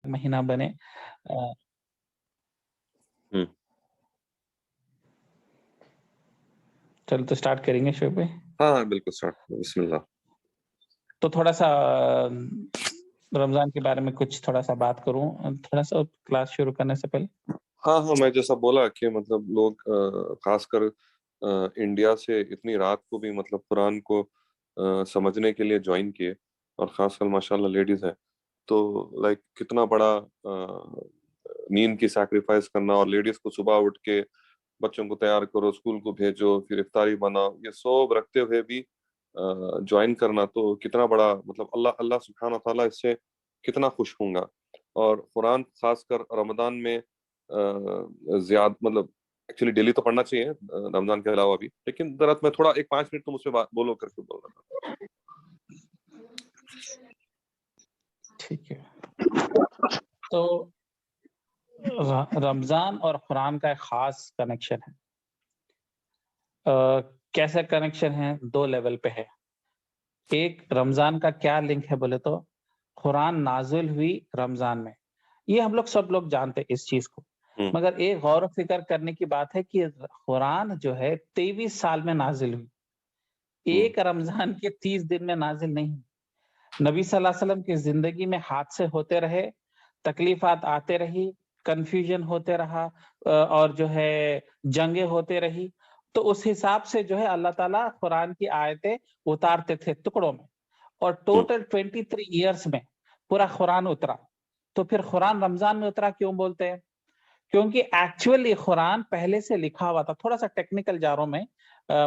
مہینہ بنے. چلو تو اسٹارٹ کریں گے شعیب بھائی. ہاں بالکل اسٹارٹ. بسم اللہ. تو تھوڑا سا رمضان کے بارے میں کچھ تھوڑا سا بات کروں تھوڑا سا کلاس شروع کرنے سے پہلے. ہاں میں جیسا بولا کہ مطلب لوگ خاص کر انڈیا سے اتنی رات کو بھی مطلب قرآن کو سمجھنے کے لیے جوائن کیے, اور خاص کر ماشاءاللہ لیڈیز ہیں, تو لائک کتنا بڑا نیند کی سیکریفائس کرنا, اور لیڈیز کو صبح اٹھ کے بچوں کو تیار کرو, اسکول کو بھیجو, پھر افطاری بناؤ, یہ سب رکھتے ہوئے بھی جوائن کرنا, تو کتنا بڑا مطلب اللہ سبحانہ تعالیٰ اس سے کتنا خوش ہوں گا. اور قرآن خاص کر رمضان میں زیادہ مطلب ایکچولی ڈیلی تو پڑھنا چاہیے رمضان کے علاوہ بھی, لیکن ذرا میں تھوڑا 5 منٹ تم اس پہ بولو کر کے بول رہا تھا. ٹھیک ہے. تو رمضان اور قرآن کا ایک خاص کنیکشن ہے. کیسا کنیکشن ہے؟ 2 لیول پہ ہے. ایک, رمضان کا کیا لنک ہے بولے تو قرآن نازل ہوئی رمضان میں, یہ ہم لوگ سب لوگ جانتے اس چیز کو, مگر ایک غور و فکر کرنے کی بات ہے کہ قرآن جو ہے 23 سال میں نازل ہوئی, ایک رمضان کے 30 دن میں نازل نہیں. نبی صلی اللہ علیہ وسلم کی زندگی میں حادثے ہوتے رہے, تکلیفات آتے رہی, کنفیوژن ہوتے رہا, اور جو ہے جنگیں ہوتے رہی, تو اس حساب سے جو ہے اللہ تعالیٰ قرآن کی آیتیں اتارتے تھے ٹکڑوں میں, اور ٹوٹل 23 ایئرس میں پورا قرآن اترا. تو پھر قرآن رمضان میں اترا کیوں بولتے ہیں؟ کیونکہ ایکچولی قرآن پہلے سے لکھا ہوا تھا. تھوڑا سا ٹیکنیکل جا رہا ہوں میں,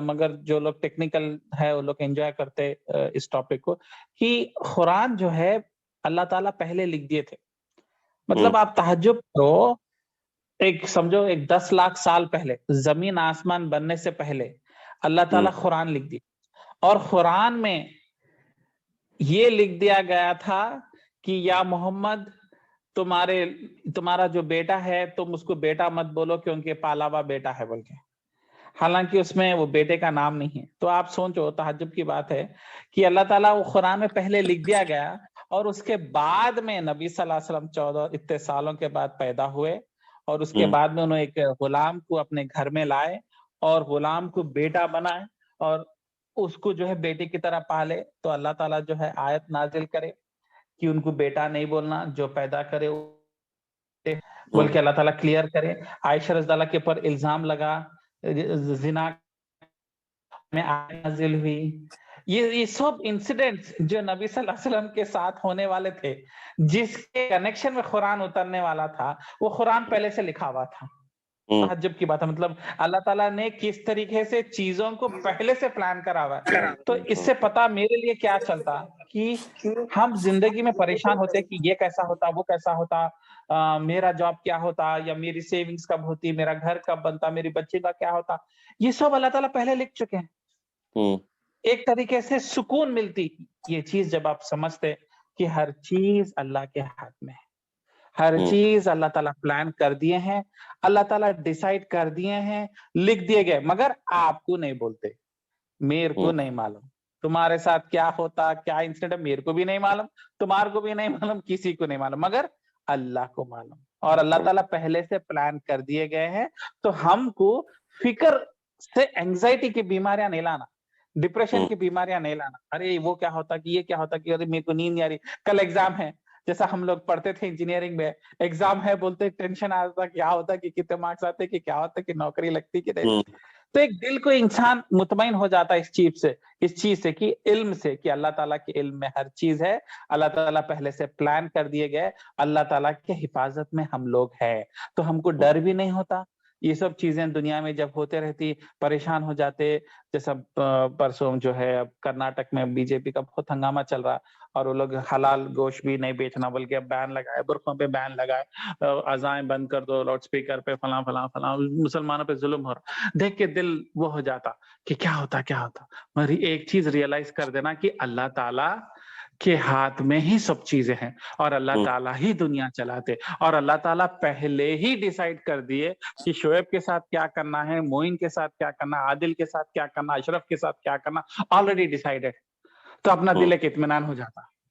مگر جو لوگ ٹیکنیکل ہے وہ لوگ انجوائے کرتے اس ٹاپک کو, کہ قرآن جو ہے اللہ تعالیٰ پہلے لکھ دیے تھے. مطلب آپ تہجد کرو, ایک سمجھو ایک 10 لاکھ سال پہلے, زمین آسمان بننے سے پہلے اللہ تعالیٰ قرآن لکھ دی, اور قرآن میں یہ لکھ دیا گیا تھا کہ یا محمد تمہارا جو بیٹا ہے تم اس کو بیٹا مت بولو کیونکہ پالا ہوا بیٹا ہے بول کے, حالانکہ اس میں وہ بیٹے کا نام نہیں ہے. تو آپ سوچو, تعجب کی بات ہے کہ اللہ تعالیٰ وہ قرآن میں پہلے لکھ دیا گیا, اور اس کے بعد میں نبی صلی اللہ علیہ وسلم 14 اتنے سالوں کے بعد پیدا ہوئے, اور اس کے بعد میں انہوں ایک غلام کو اپنے گھر میں لائے, اور غلام کو بیٹا بنائے, اور اس کو جو ہے بیٹے کی طرح پالے. تو اللہ تعالیٰ جو ہے آیت نازل کرے کہ ان کو بیٹا نہیں بولنا, جو پیدا کرے بول کے اللہ تعالیٰ کلیئر کرے. عائشہ رضی اللہ کے اوپر الزام لگا زنا میں آیت نازل ہوئی. یہ سب انسیڈنٹس جو نبی صلی اللہ علیہ وسلم کے ساتھ ہونے والے تھے, جس کے کنیکشن میں قرآن اترنے والا تھا, وہ قرآن پہلے سے لکھا ہوا تھا. تعجب کی بات ہے, مطلب اللہ تعالیٰ نے کس طریقے سے چیزوں کو پہلے سے پلان کرا ہوا ہے. تو اس سے پتا میرے لیے کیا چلتا کہ ہم زندگی میں پریشان ہوتے کہ یہ کیسا ہوتا, وہ کیسا ہوتا, میرا جاب کیا ہوتا, یا میری سیونگز کب ہوتی, میرا گھر کب بنتا, میری بچے کا کیا ہوتا. یہ سب اللہ تعالیٰ پہلے لکھ چکے ہیں. ایک طریقے سے سکون ملتی یہ چیز جب آپ سمجھتے کہ ہر چیز اللہ کے ہاتھ میں ہے, ہر چیز اللہ تعالیٰ پلان کر دیے ہیں, اللہ تعالیٰ ڈیسائیڈ کر دیے ہیں, لکھ دیے گئے, مگر آپ کو نہیں بولتے. میرے کو نہیں معلوم تمہارے ساتھ کیا ہوتا, کیا انسیڈنٹ ہے, میرے کو بھی نہیں معلوم, تمہارے کو بھی نہیں معلوم, کسی کو نہیں معلوم, مگر اللہ کو معلوم. اور اللہ تعالیٰ پہلے سے پلان کر دیے گئے ہیں. تو ہم کو فکر سے اینگزائٹی کی بیماریاں نہیں لانا, ڈپریشن کی بیماریاں نہیں لانا. ارے وہ کیا ہوتا کہ یہ کیا ہوتا کہ ارے میرے کو نیند نہیں آ رہی, کل ایگزام ہے. جیسا ہم لوگ پڑھتے تھے انجینئرنگ میں, ایگزام ہے بولتے ٹینشن آتا کیا ہوتا کہ کتنے مارکس آتے, کہ کیا ہوتا کہ نوکری لگتی کہ نہیں. تو ایک دل کو انسان مطمئن ہو جاتا ہے اس چیز سے کہ علم سے, کہ اللہ تعالیٰ کے علم میں ہر چیز ہے, اللہ تعالیٰ پہلے سے پلان کر دیے گئے, اللہ تعالیٰ کے حفاظت میں ہم لوگ ہیں. تو ہم کو ڈر بھی نہیں ہوتا. یہ سب چیزیں دنیا میں جب ہوتے رہتی پریشان ہو جاتے. جیسا پرسوں جو ہے کرناٹک میں بی جے پی کا بہت ہنگامہ چل رہا, اور وہ لوگ حلال گوشت بھی نہیں بیچنا بول کے بین لگائے, برقعوں پہ بین لگائے, اذانیں بند کر دو, لاؤڈ اسپیکر پہ فلاں فلاں فلاں, مسلمانوں پہ ظلم ہو رہا. دیکھ کے دل وہ ہو جاتا کہ کیا ہوتا. مگر ایک چیز ریئلائز کر دینا کہ اللہ تعالیٰ کے ہاتھ میں ہی سب چیزیں ہیں, اور اللہ تعالیٰ ہی دنیا چلاتے, اور اللہ تعالیٰ پہلے ہی ڈیسائیڈ کر دیے کہ شعیب کے ساتھ کیا کرنا ہے, موئن کے ساتھ کیا کرنا, عادل کے ساتھ کیا کرنا, اشرف کے ساتھ کیا کرنا, آلریڈی ڈیسائیڈڈ. تو اپنا دل ایک اطمینان ہو جاتا.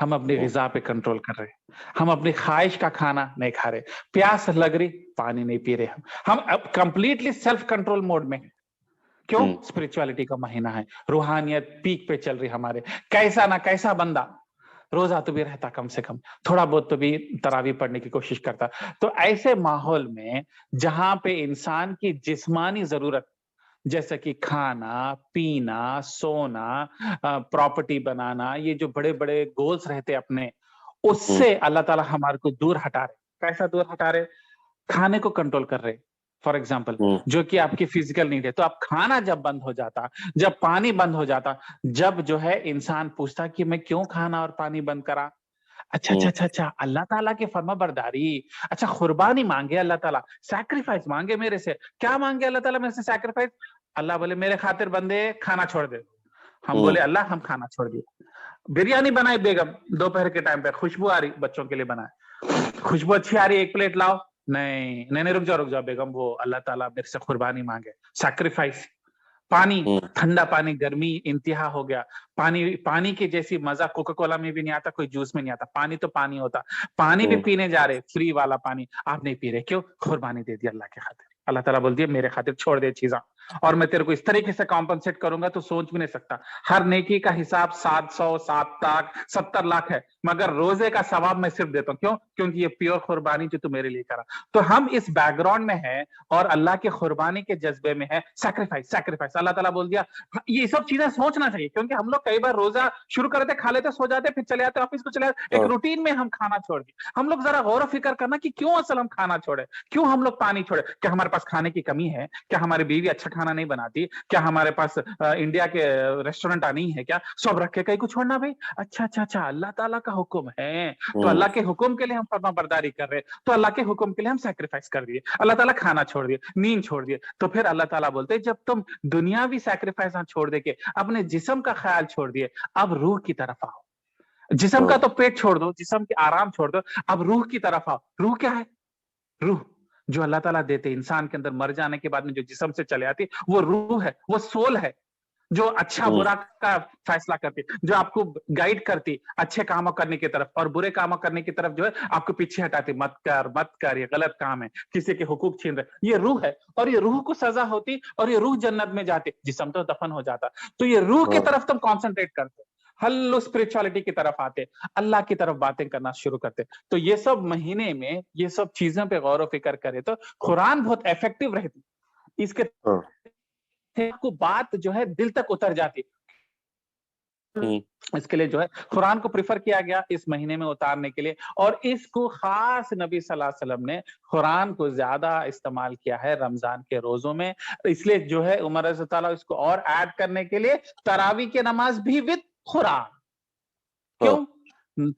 ہم اپنی غذا پہ کنٹرول کر رہے ہیں, ہم اپنی خواہش کا کھانا نہیں کھا رہے, پیاس لگ رہی پانی نہیں پی رہے, ہم اب کمپلیٹلی سیلف کنٹرول موڈ میں. کیوں؟ اسپرچولیٹی کا مہینہ ہے, روحانیت پیک پہ چل رہی ہمارے. کیسا نہ کیسا بندہ روزہ تو بھی رہتا, کم سے کم تھوڑا بہت تو بھی تراویح پڑھنے کی کوشش کرتا. تو ایسے ماحول میں جہاں پہ انسان کی جسمانی ضرورت جیسا کہ کھانا پینا سونا پراپرٹی بنانا, یہ جو بڑے بڑے گولز رہتے اپنے, اس سے اللہ تعالیٰ ہمارے کو دور ہٹا رہے. کیسا دور ہٹا رہے؟ کھانے کو کنٹرول کر رہے. فار ایگزامپل جو کہ آپ کی فزیکل نیڈ ہے, تو آپ کھانا جب بند ہو جاتا, جب پانی بند ہو جاتا, جب جو ہے انسان پوچھتا کہ میں کیوں کھانا اور پانی بند کرا. اچھا اچھا اچھا اچھا, اللہ تعالیٰ کی فرما برداری, اچھا قربانی مانگے اللہ تعالیٰ, سیکریفائس مانگے میرے سے. کیا مانگے اللہ تعالیٰ میرے سے سیکریفائس؟ اللہ بولے میرے خاطر بندے کھانا چھوڑ دے. ہم بولے اللہ ہم کھانا چھوڑ دیے. بریانی بنائی بیگم دوپہر کے ٹائم پہ, خوشبو آ رہی, بچوں کے لیے بنائے, خوشبو اچھی آ رہی, ایک پلیٹ لاؤ. نہیں رک جاؤ بیگم, وہ اللہ تعالیٰ میرے سے قربانی مانگے, سیکریفائس. پانی, ٹھنڈا پانی, گرمی انتہا ہو گیا, پانی کی جیسی مزہ کوکا کولا میں بھی نہیں آتا, کوئی جوس میں نہیں آتا. پانی تو پانی ہوتا, پانی بھی پینے جا رہے, فری والا پانی آپ نہیں پی رہے. کیوں؟ قربانی دے دی اللہ کے خاطر. اللہ تعالیٰ بول دیا میرے خاطر چھوڑ دے چیزاں, اور میں تیرے کو اس طریقے سے کمپنسیٹ کروں گا تو سوچ بھی نہیں سکتا. ہر نیکی کا حساب 700 7 لاکھ 70 لاکھ ہے, مگر روزے کا ثواب میں صرف دیتا ہوں. کیوں؟ کیونکہ یہ پیور قربانی جو تو میرے لیے کرا. تو ہم اس بیک گراؤنڈ میں ہیں اور اللہ کے قربانی کے جذبے میں ہے. سیکریفائس اللہ تعالیٰ بول دیا. یہ سب چیزیں سوچنا چاہیے, کیونکہ ہم لوگ کئی بار روزہ شروع کرتے, کھا لیتے, سو جاتے, پھر چلے آتے آفس کو, چلے آتے, ایک روٹین میں ہم کھانا چھوڑ دیے. ہم لوگ ذرا غور و فکر کرنا کہ کیوں اصل ہم کھانا چھوڑے, کیوں ہم لوگ پانی چھوڑے. کیا ہمارے پاس کھانے کی کمی ہے؟ کیا ہماری بیوی اچھا کھانا نہیں بناتی؟ کیا ہمارے پاس انڈیا کے ریسٹورینٹ نہیں ہے؟ کیا سب رکھ کے کہیں کو چھوڑنا بھائی؟ اچھا اللہ تعالیٰ کا حکم ہے, تو اللہ کے حکم کے لیے ہم فرما برداری کر رہے, تو اللہ کے حکم کے لیے ہم سیکریفائس کر دیے. اللہ تعالیٰ کھانا چھوڑ دیے, نیند چھوڑ دیے. تو پھر اللہ تعالیٰ بولتے جب تم دنیاوی سیکریفائس چھوڑ دے کے اپنے جسم کا خیال چھوڑ دیے, اب روح کی طرف آؤ. جسم کا تو پیٹ چھوڑ دو, جسم کی آرام چھوڑ دو, اب روح کی طرف آؤ. روح کیا ہے؟ روح جو اللہ تعالیٰ دیتے انسان کے اندر مر جانے کے بعد میں جو جسم سے چلے آتی, وہ روح ہے, وہ سول ہے, جو اچھا برا کا فیصلہ کرتی, جو آپ کو گائیڈ کرتی اچھے کاموں کرنے کی طرف, اور برے کاموں کرنے کی طرف جو ہے آپ کو پیچھے ہٹاتی. مت کر, یہ غلط کام ہے, کسی کے حقوق چھین رہے. یہ روح ہے, اور یہ روح کو سزا ہوتی, اور یہ روح جنت میں جاتی, جسم تو دفن ہو جاتا. تو یہ روح کی طرف تم کانسنٹریٹ کرتے, ہلو اسپرچولیٹی کی طرف آتے, اللہ کی طرف باتیں کرنا شروع کرتے. تو یہ سب مہینے میں یہ سب چیزوں پہ غور و فکر کرے تو قرآن بہت ایفیکٹو رہتی. اس کے کو بات جو ہے دل تک اتر جاتی. اس کے لیے جو ہے قرآن کو پریفر کیا گیا اس مہینے میں اتارنے کے لیے, اور اس کو خاص نبی صلی اللہ علیہ وسلم نے قرآن کو زیادہ استعمال کیا ہے رمضان کے روزوں میں. اس لیے جو ہے عمر رضی اللہ عنہ اس کو اور ایڈ کرنے کے لیے تراویح کی نماز بھی وتھ قرآن. کیوں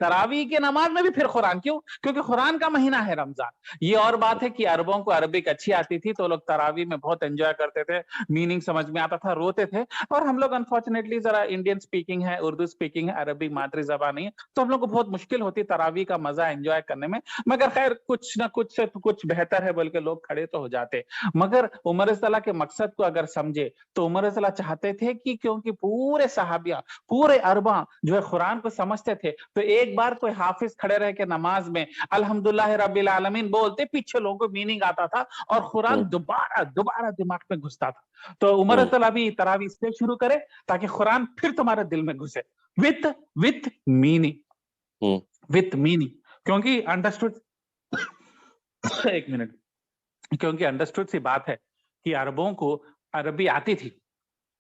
تراویح کی نماز میں بھی پھر قرآن؟ کیوں؟ کیونکہ قرآن کا مہینہ ہے رمضان. یہ اور بات ہے کہ عربوں کو عربک اچھی آتی تھی تو لوگ تراویح میں بہت انجوائے کرتے تھے, میننگ سمجھ میں آتا تھا, روتے تھے. اور ہم لوگ انفارچونیٹلی ذرا انڈین سپیکنگ ہے, اردو سپیکنگ ہے, عربی مادری زبان نہیں ہے, تو ہم لوگ کو بہت مشکل ہوتی تراویح کا مزہ انجوائے کرنے میں. مگر خیر کچھ نہ کچھ سے کچھ بہتر ہے, بلکہ لوگ کھڑے تو ہو جاتے. مگر عمر رضی اللہ کے مقصد کو اگر سمجھے تو عمر رضی اللہ چاہتے تھے کہ کیونکہ پورے صحابیہ پورے عرباں جو ہے قرآن کو سمجھتے تھے, تو ایک بار کوئی حافظ کھڑے رہ کے نماز میں الحمدللہ رب العالمین بولتے, پیچھے لوگوں کو میننگ آتا تھا اور قرآن دوبارہ دماغ میں گھستا تھا. تو عمر رضی اللہ بھی تراویح سے شروع کرے تاکہ قرآن پھر تمہارے دل میں گھسے وتھ میننگ. کیونکہ انڈرسٹوڈ ایک منٹ, کیونکہ انڈرسٹوڈ سی بات ہے کہ عربوں کو عربی آتی تھی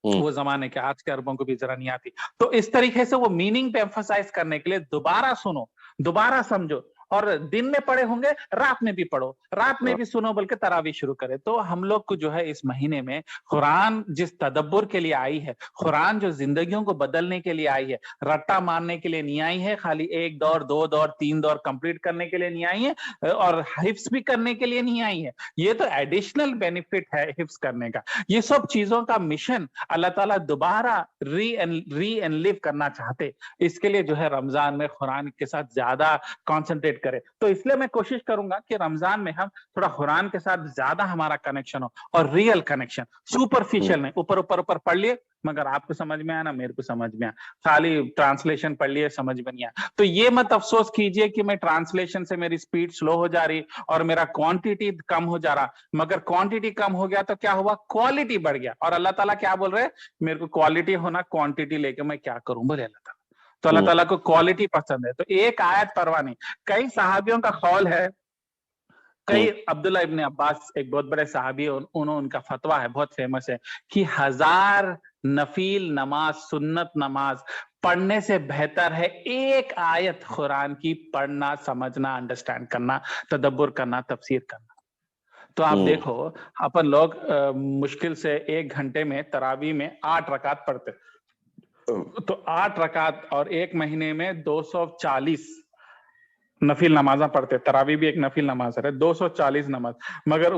وہ زمانے کے, آج کے عربوں کو بھی ذرا نہیں آتی. تو اس طریقے سے وہ میننگ پہ ایمفسائز کرنے کے لیے دوبارہ سنو, دوبارہ سمجھو, اور دن میں پڑھے ہوں گے رات میں بھی پڑھو, رات میں بھی سنو, بلکہ تراویح شروع کرے. تو ہم لوگ کو جو ہے اس مہینے میں قرآن جس تدبر کے لیے آئی ہے, قرآن جو زندگیوں کو بدلنے کے لیے آئی ہے, رٹا مارنے کے لیے نہیں آئی ہے, خالی 1 دور 2 دور 3 دور کمپلیٹ کرنے کے لیے نہیں آئی ہے, اور حفظ بھی کرنے کے لیے نہیں آئی ہے. یہ تو ایڈیشنل بینیفٹ ہے حفظ کرنے کا. یہ سب چیزوں کا مشن اللہ تعالیٰ دوبارہ ری انلیو کرنا چاہتے. اس کے لیے جو ہے رمضان میں قرآن کے ساتھ زیادہ کانسنٹریٹ کرے. تو اس لیے میں کوشش کروں گا کہ رمضان میں ہم تھوڑا قرآن کے ساتھ زیادہ ہمارا کنیکشن ہو, اور ریئل کنیکشن, سپرفیشل نہیں, اوپر پڑھ لیے مگر آپ کو سمجھ میں آیا نا میرے کو سمجھ میں آیا, خالی ٹرانسلیشن پڑھ لیے سمجھ میں نہیں آیا. تو یہ مت افسوس کیجئے کہ میں ٹرانسلیشن سے میری سپیڈ سلو ہو جا رہی اور میرا کوانٹیٹی کم ہو جا رہا, مگر کوانٹیٹی کم ہو گیا تو کیا ہوا, کوالٹی بڑھ گیا. اور اللہ تعالیٰ کیا بول رہے, میرے کو کوالٹی ہونا, کوانٹیٹی لے کے میں کیا کروں, بولے اللہ تعالیٰ. تو اللہ تعالیٰ کو کوالٹی پسند ہے. تو ایک آیت پرواہ نہیں. کئی صحابیوں کا قول ہے, کئی عبداللہ ابن عباس ایک بہت بڑے صحابی, ان کا فتویٰ ہے بہت فیمس ہے کہ 1000 نفیل نماز, سنت نماز پڑھنے سے بہتر ہے ایک آیت قرآن کی پڑھنا, سمجھنا, انڈرسٹینڈ کرنا, تدبر کرنا, تفسیر کرنا. تو آپ دیکھو اپن لوگ مشکل سے 1 گھنٹے میں تراویح میں 8 رکعت پڑھتے, تو 8 رکعت اور ایک مہینے میں 240 نفل نمازاں پڑھتے. تراویح بھی ایک نفل نماز ہے, 240 نماز. مگر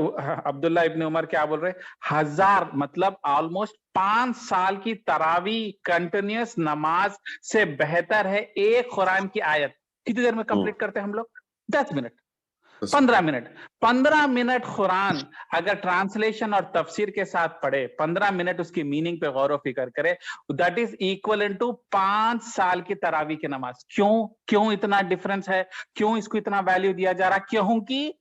عبداللہ ابن عمر کیا بول رہے, 1000 مطلب آلموسٹ 5 سال کی تراویح کنٹینیوس نماز سے بہتر ہے ایک قرآن کی آیت. کتنی دیر میں کمپلیٹ کرتے ہم لوگ, 10 منٹ, 15 منٹ قرآن اگر ٹرانسلیشن اور تفسیر کے ساتھ پڑھے, 15 منٹ اس کی میننگ پہ غور و فکر کرے, دیٹ از ایکویلنٹ ٹو 5 سال کی تراویح کی نماز. کیوں اتنا ڈفرنس ہے, کیوں اس کو اتنا ویلیو دیا جا رہا, کیونکہ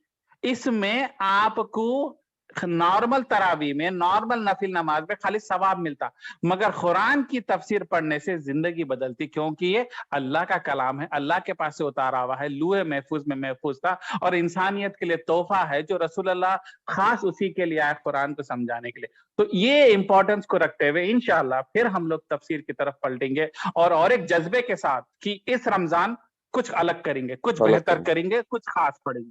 اس میں آپ کو نارمل تراویح میں, نارمل نفل نماز میں خالی ثواب ملتا, مگر قرآن کی تفسیر پڑھنے سے زندگی بدلتی, کیونکہ یہ اللہ کا کلام ہے, اللہ کے پاس سے اتارا ہوا ہے, لوح محفوظ میں محفوظ تھا, اور انسانیت کے لیے تحفہ ہے جو رسول اللہ خاص اسی کے لیے آئے قرآن کو سمجھانے کے لیے. تو یہ امپورٹنس کو رکھتے ہوئے انشاءاللہ پھر ہم لوگ تفسیر کی طرف پلٹیں گے, اور ایک جذبے کے ساتھ کہ اس رمضان کچھ الگ کریں گے, کچھ بہتر کریں گے, کچھ خاص پڑھیں گے.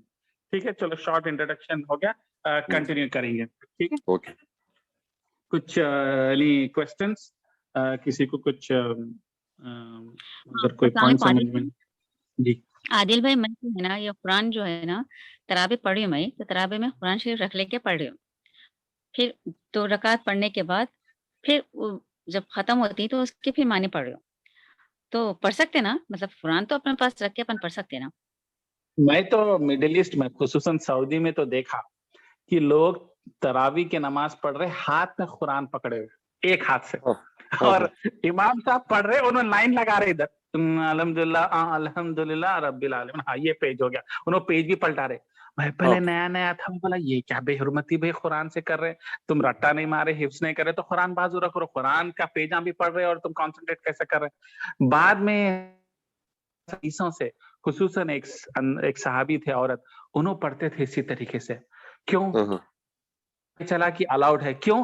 ٹھیک ہے, چلو شارٹ انٹروڈکشن ہو گیا, کنٹینیو کریں گے. ٹھیک ہے, کچھ کوسچنس, کسی کو کچھ اگر کوئی پوائنٹ سمجھ میں. جی عادل بھائی, میں ہے نا یہ قرآن جو ہے نا تراویح پڑھی ہوں میں, تو تراویح میں قرآن شریف رکھ لے کے پڑھ رہی ہوں, پھر 2 رکعت پڑھنے کے بعد پھر جب ختم ہوتی تو اس کے پھر معنی پڑھ رہی ہوں. تو پڑھ سکتے نا, مطلب قرآن تو اپنے پاس رکھ کے اپن پڑھ سکتے نا. میں تو مڈل ایسٹ میں خصوصاً سعودی میں تو دیکھا کہ لوگ تراویح کی نماز پڑھ رہے ہاتھ میں قرآن پکڑے ہوئے ایک ہاتھ سے, اور امام صاحب پڑھ رہے, انہوں لائن لگا رہے ادھر, الحمدللہ رب العالمین, ہاں یہ پیج ہو گیا, انہوں پیج بھی پلٹا رہے. میں پہلے نیا تھا, بولا یہ کیا بے حرمتی بھائی قرآن سے کر رہے, تم رٹا نہیں مارے, حفظ نہیں کر رہے, تو قرآن بازو رکھو, قرآن کا پیجاں بھی پڑھ رہے اور تم کانسنٹریٹ کیسے کر رہے. بعد میں حدیثوں سے خصوصاً ایک صحابی تھے عورت, انہوں پڑھتے تھے اسی طریقے سے. کیوں چلا کہ الاؤڈ ہے, کیوں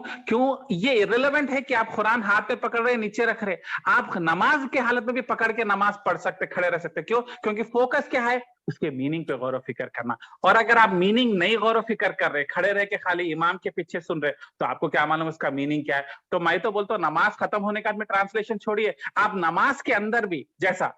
یہ irrelevant ہے کہ آپ قرآن ہاتھ پہ پکڑ رہے نیچے رکھ رہے, آپ نماز کے حالت میں بھی پکڑ کے نماز پڑھ سکتے, کھڑے رہ سکتے. کیونکہ فوکس کیا ہے, اس کے میننگ پہ غور و فکر کرنا. اور اگر آپ میننگ نہیں غور و فکر کر رہے, کھڑے رہ کے خالی امام کے پیچھے سن رہے, تو آپ کو کیا معلوم اس کا میننگ کیا ہے. تو میں تو بولتا ہوں نماز ختم ہونے کے بعد میں ٹرانسلیشن چھوڑیے, آپ نماز کے اندر بھی جیسا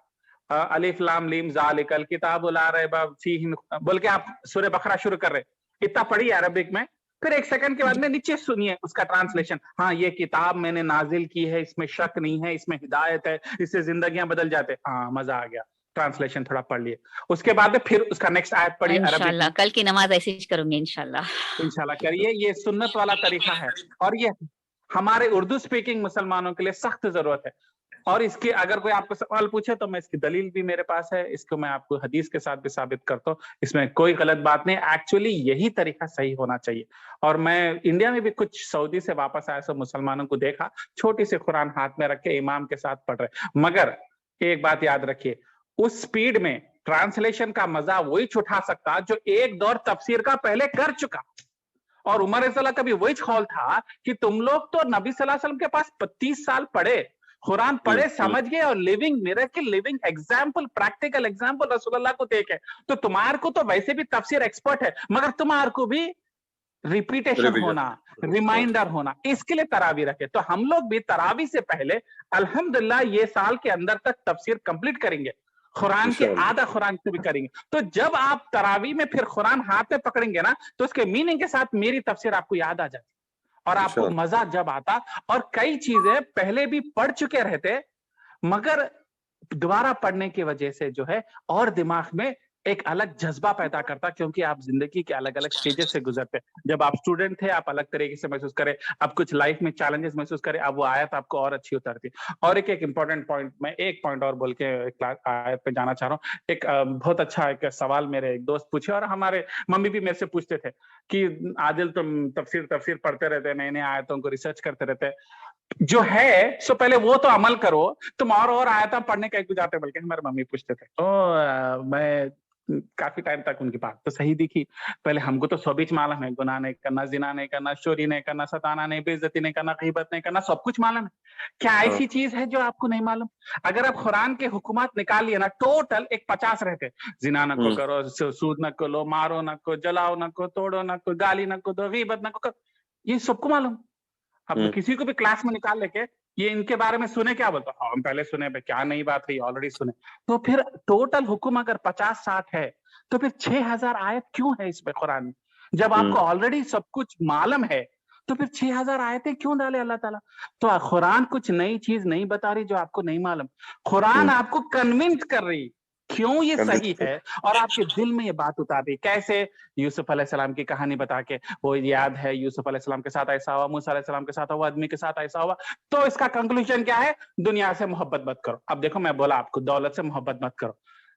الف لام میم ذالک الکتاب لا ریب فیہ بول کے آپ سورہ بقرہ شروع کر رہے, اتنا پڑھیے عربک میں, پھر 1 سیکنڈ کے بعد میں نیچے سنیے اس کا ٹرانسلیشن. ہاں یہ کتاب میں نے نازل کی ہے, اس میں شک نہیں ہے, اس میں ہدایت ہے, اس سے زندگیاں بدل جاتے. ہاں مزہ آ گیا, ٹرانسلیشن تھوڑا پڑھ لیے, اس کے بعد میں پھر اس کا نیکسٹ آیت پڑھیے عربک. انشاءاللہ کل کی نماز ایسے ہی کروں گی انشاءاللہ کریے. یہ سنت والا طریقہ ہے, اور یہ ہمارے اردو سپیکنگ مسلمانوں کے لیے سخت ضرورت ہے. اور اس کی اگر کوئی آپ کو سوال پوچھے تو میں اس کی دلیل بھی میرے پاس ہے, اس کو میں آپ کو حدیث کے ساتھ بھی ثابت کرتا ہوں, اس میں کوئی غلط بات نہیں. ایکچولی یہی طریقہ صحیح ہونا چاہیے. اور میں انڈیا میں بھی کچھ سعودی سے واپس آئے سب مسلمانوں کو دیکھا, چھوٹی سی قرآن ہاتھ میں رکھ کے امام کے ساتھ پڑھ رہے. مگر ایک بات یاد رکھیے, اس سپیڈ میں ٹرانسلیشن کا مزہ وہی اٹھا سکتا جو ایک دور تفسیر کا پہلے کر چکا. اور عمر رضی اللہ کا بھی وہی قول تھا کہ تم لوگ تو نبی صلی اللہ علیہ وسلم کے پاس 25 سال پڑھے, قرآن پڑھے, سمجھ گئے, اور living miracle, living example, practical example رسول اللہ کو دیکھے. تو تمہارے کو تو ویسے بھی تفسیر ایکسپرٹ ہے, مگر تمہارے کو بھی ریپیٹیشن ہونا, ریمائنڈر ہونا, اس کے لیے تراویح رکھے. تو ہم لوگ بھی تراویح سے پہلے الحمدللہ یہ سال کے اندر تک تفسیر کمپلیٹ کریں گے, قرآن کے آدھا قرآن سے بھی کریں گے. تو جب آپ تراویح میں پھر قرآن ہاتھ میں پکڑیں گے نا, تو اس کے میننگ کے ساتھ میری تفسیر آپ کو یاد آ جاتی, اور آپ کو مزہ جب آتا. اور کئی چیزیں پہلے بھی پڑھ چکے رہتے, مگر دوبارہ پڑھنے کی وجہ سے جو ہے اور دماغ میں ایک الگ جذبہ پیدا کرتا, کیونکہ آپ زندگی کے الگ الگ سٹیجز سے گزرتے ہیں. جب آپ اسٹوڈنٹ تھے آپ الگ طریقے سے محسوس کریں, اب کچھ لائف میں چیلنجز محسوس کریں, اب وہ آیت آپ کو اور اچھی اترتی. اور ایک امپورٹنٹ پوائنٹ, میں ایک پوائنٹ اور بول کے آیت پہ جانا چاہ رہا ہوں. ایک بہت اچھا ایک سوال میرے ایک دوست پوچھے, اور ہمارے ممی بھی میرے سے پوچھتے تھے کہ عادل تم تفسیر پڑھتے رہتے, نئے نئے آیتوں کو ریسرچ کرتے رہتے, جو ہے سو پہلے وہ تو عمل کرو, تم اور آیتیں پڑھنے کا ایک جاتے, بلکہ ہمارے ممی پوچھتے تھے. تو میں کافی ٹائم تک ان کی بات تو صحیح دکھی. پہلے ہم کو تو سب کچھ معلوم ہے, گناہ نہیں کرنا, زنا نہیں کرنا, چوری نہیں کرنا, ستانا نہیں, بے عزتی نہیں کرنا, غیبت نہیں کرنا, سب کچھ معلوم ہے. کیا ایسی چیز ہے جو آپ کو نہیں معلوم؟ اگر آپ قرآن کے حکومات نکال لیے نا, ٹوٹل ایک 50 رہتے. زنا نہ کو کرو, سود نہ کو لو, مارو نہ کو, جلاؤ نہ کو, توڑو نہ کو, گالی نہ کو دو, غیبت نہ کو, یہ سب کو معلوم. اب کسی کو بھی کلاس میں نکال لے کے یہ ان کے بارے میں سنے, کیا بولتا, ہم پہلے سنے, کیا نئی بات ہے, آلریڈی سنے. تو پھر ٹوٹل حکم اگر 50-60 ہے تو پھر 6000 آیت کیوں ہے اس میں قرآن میں؟ جب آپ کو آلریڈی سب کچھ معلوم ہے تو پھر 6000 آیتیں کیوں ڈالے اللہ تعالیٰ؟ تو قرآن کچھ نئی چیز نہیں بتا رہی جو آپ کو نہیں معلوم. قرآن آپ کو کنونس کر رہی کیوں یہ صحیح ہے, اور آپ کے دل میں یہ بات اتار دی. کیسے؟ یوسف علیہ السلام کی کہانی بتا کے, وہ یاد ہے یوسف علیہ السلام کے ساتھ ایسا ہوا, موسیٰ علیہ السلام کے ساتھ ہوا, آدمی کے ساتھ ایسا ہوا. تو اس کا کنکلوژن کیا ہے؟ دنیا سے محبت مت کرو. اب دیکھو میں بولا آپ کو دولت سے محبت مت کرو,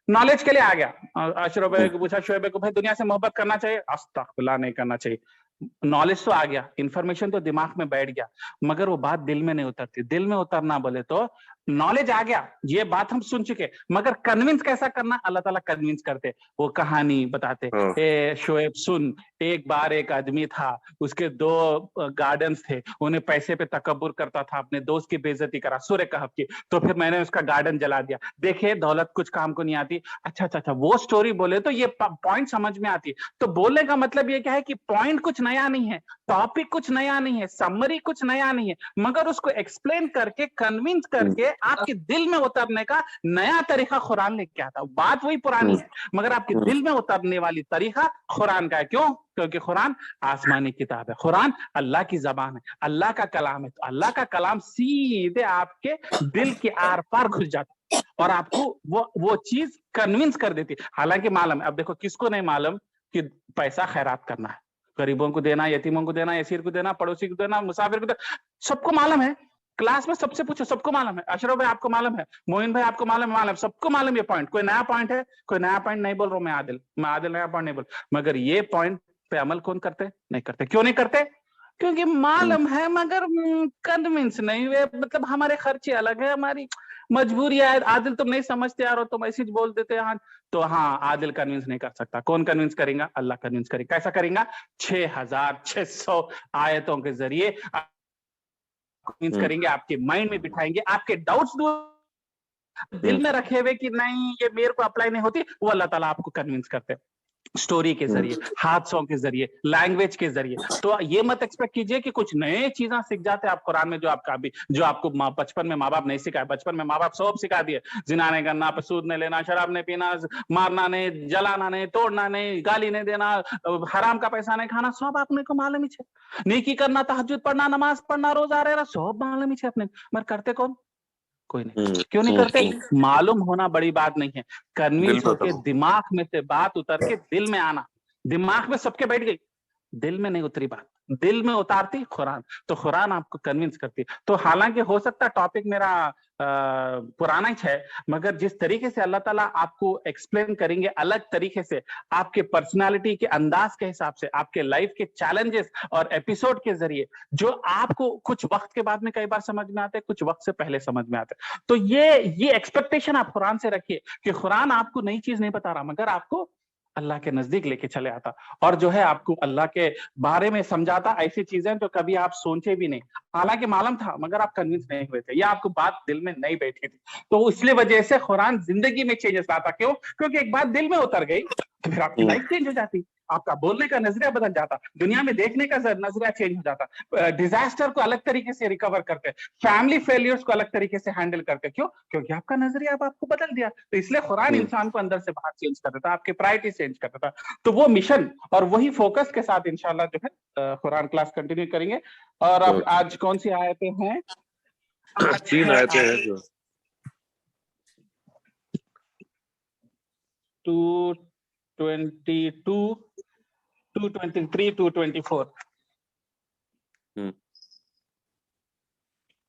نالج کے لیے آ گیا. اشرف بھائی کو پوچھا, شعیب کو, بھائی دنیا سے محبت کرنا چاہیے؟ استغفر اللہ, نہیں کرنا چاہیے. نالج تو آ گیا, انفارمیشن تو دماغ میں بیٹھ گیا, مگر وہ بات دل میں نہیں اترتی. دل میں اترنا بولے تو نالج آ گیا, یہ بات ہم سن چکے, مگر کنونس کیسا کرنا, اللہ تعالیٰ کنونس کرتے. وہ کہانی بتاتے, اے شعیب سن, ایک بار ایک آدمی تھا, اس کے 2 گارڈنز تھے, انہیں پیسے پہ تکبر کرتا تھا, اپنے دوست کی بے عزتی کرا, سورہ کہف کی. تو پھر میں نے اس کا گارڈن جلا دیا. دیکھیں دولت کچھ کام کو نہیں آتی. اچھا وہ سٹوری بولے تو یہ پوائنٹ سمجھ میں آتی. تو بولنے کا مطلب یہ کیا ہے کہ پوائنٹ کچھ نیا نہیں ہے, ٹاپک کچھ نیا نہیں ہے, سمری کچھ نیا نہیں ہے, مگر اس کو ایکسپلین کر کے, کنونس کر کے آپ کے دل میں اترنے کا نیا طریقہ قرآن لے کے آتا. بات وہی پرانی ہے, مگر آپ کے دل میں اترنے والی طریقہ قرآن کا ہے. کیوں؟ کیونکہ قرآن آسمانی کتاب ہے, قرآن اللہ کی زبان ہے, اللہ کا کلام ہے. تو اللہ کا کلام سیدھے آپ کے دل کے آر پار گھس جاتا اور آپ کو وہ چیز کنونس کر دیتی. حالانکہ معلوم ہے, اب دیکھو کس کو نہیں معلوم کہ پیسہ خیرات کرنا ہے, غریبوں کو دینا, یتیموں کو دینا, اسیر کو دینا, پڑوسی کو دینا, مسافر کو دینا, سب کو معلوم ہے. کلاس میں سب سے پوچھو, سب کو معلوم ہے. اشرف بھائی آپ کو معلوم ہے, موین بھائی آپ کو معلوم ہے, سب کو معلوم. یہ پوائنٹ کوئی نیا پوائنٹ ہے؟ کوئی نیا پوائنٹ نہیں بول رہا ہوں میں عادل نیا پوائنٹ نہیں بول, مگر یہ پوائنٹ پہ عمل کون کرتے؟ نہیں کرتے. کیوں نہیں کرتے؟ کیونکہ معلوم ہے مگر کنونس نہیں ہوئے. مطلب ہمارے خرچے الگ ہے, ہماری مجبوری ہے. عادل تم نہیں سمجھتے یار, تم ایسے ہی بول دیتے ہیں. تو ہاں, عادل کنونس نہیں کر سکتا. کون کنونس کریں گا؟ اللہ کنونس کرے. کیسا کریں گا؟ 6600 آیتوں کے ذریعے کنونس کریں گے, آپ کے مائنڈ میں بٹھائیں گے, آپ کے ڈاؤٹس دل میں رکھے ہوئے کہ نہیں یہ میرے کو اپلائی نہیں ہوتی, وہ اللہ تعالیٰ آپ کو کنونس کرتے سٹوری کے ذریعے, حادثوں کے ذریعے, لینگویج کے ذریعے. تو یہ مت ایکسپیکٹ کیجئے کہ کچھ نئے چیزیں سیکھ جاتے آپ قرآن میں, جو آپ کو بچپن میں ماں باپ نہیں سکھائے. بچپن میں ماں باپ سب سکھا دیے, زنا نہیں کرنا, سود نہیں لینا, شراب نہیں پینا, مارنا نہیں, جلانا نہیں, توڑنا نہیں, گالی نہیں دینا, حرام کا پیسہ نہیں کھانا, سب آپ کو معلوم ہی ہے. نیکی کرنا, تہجد پڑھنا, نماز پڑھنا, روزہ رہنا, سب معلوم ہی ہے اپنے, مگر کرتے کون؟ کوئی نہیں. کیوں نہیں کرتے؟ معلوم ہونا بڑی بات نہیں ہے, کنونس ہو کے دماغ میں سے بات اتر کے دل میں آنا. دماغ میں سب کے بیٹھ گئی, دل میں نہیں اتری بات, دل میں اتارتی قرآن. تو قرآن آپ کو کنونس کرتی. تو حالانکہ ہو سکتا ٹاپک میرا پرانا ہی ہے, مگر جس طریقے سے اللہ تعالیٰ آپ کو ایکسپلین کریں گے الگ طریقے سے, آپ کے پرسنالٹی کے انداز کے حساب سے, آپ کے لائف کے چیلنجز اور ایپیسوڈ کے ذریعے, جو آپ کو کچھ وقت کے بعد میں کئی بار سمجھ میں آتے, کچھ وقت سے پہلے سمجھ میں آتے. تو یہ ایکسپیکٹیشن آپ قرآن سے رکھیے کہ قرآن آپ کو نئی چیز نہیں بتا رہا, مگر آپ کو اللہ کے نزدیک لے کے چلے آتا, اور جو ہے آپ کو اللہ کے بارے میں سمجھاتا ایسی چیزیں جو کبھی آپ سوچے بھی نہیں. حالانکہ معلوم تھا مگر آپ کنونس نہیں ہوئے تھے, یا آپ کو بات دل میں نہیں بیٹھی تھی. تو اس لیے وجہ سے قرآن زندگی میں چینجز لاتا. کیوں؟ کیونکہ ایک بات دل میں اتر گئی تو پھر آپ کی لائف چینج ہو جاتی, آپ کا بولنے کا نظریہ بدل جاتا, دنیا میں دیکھنے کا نظریہ چینج ہو جاتا, ڈیزاسٹر کو الگ طریقے سے ریکور کرتے, فیملی فیلیئرز کو الگ طریقے سے ہینڈل کرتے. کیوں؟ کیونکہ آپ کا نظریہ اب آپ کو بدل دیا. تو اس لیے قرآن انسان کو اندر سے باہر چینج کرتا تھا, آپ کے پرائرٹی چینج کرتا تھا. تو وہ مشن اور وہی فوکس کے ساتھ انشاءاللہ جو ہے قرآن کلاس کنٹینیو کریں گے. اور اب آج کون سی آیتیں ہیں؟ 3 آیتیں ہیں جو 22 223 224.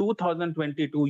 2022